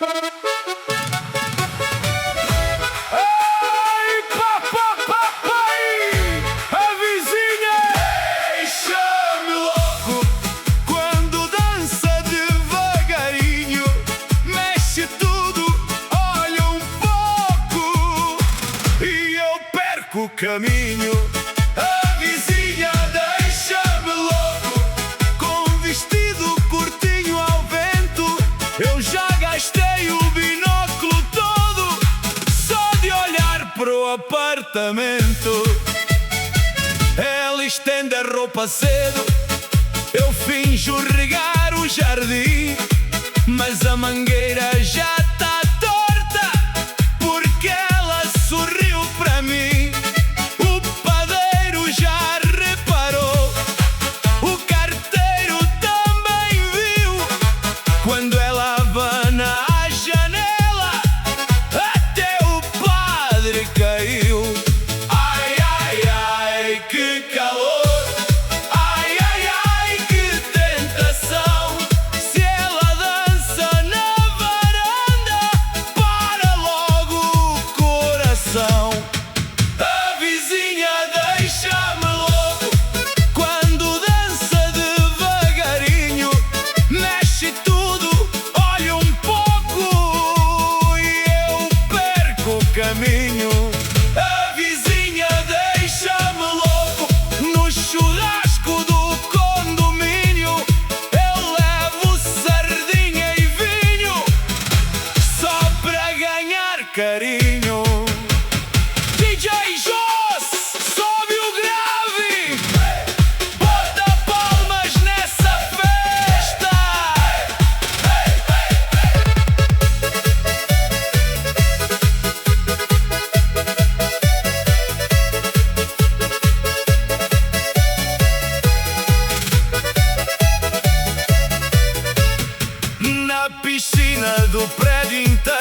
Ai, papai, a vizinha deixa-me louco quando dança devagarinho, mexe tudo, olha um pouco e eu perco o caminho. A vizinha deixa-me louco com um vestido curtinho ao vento. Eu já gastei o binóculo todo só de olhar pro apartamento. Ela estende a roupa cedo, eu finjo regar o jardim, mas a mangueira já tá torta porque ela sorriu pra mim. O padeiro já reparou, o carteiro também viu. Quando ela abana a janela, até o padre caiu. Ai, ai, ai, que calor! Ai, ai, ai, que tentação! Se ela dança na varanda, para logo o coração. A vizinha deixa-me louco quando dança devagarinho, mexe tudo, olha um pouco e eu perco o caminho. A vizinha deixa-me louco no churrasco do condomínio. Eu levo sardinha e vinho só pra ganhar carinho. DJ Joss, sobe o grave, bota palmas nessa festa. Na piscina do prédio inteiro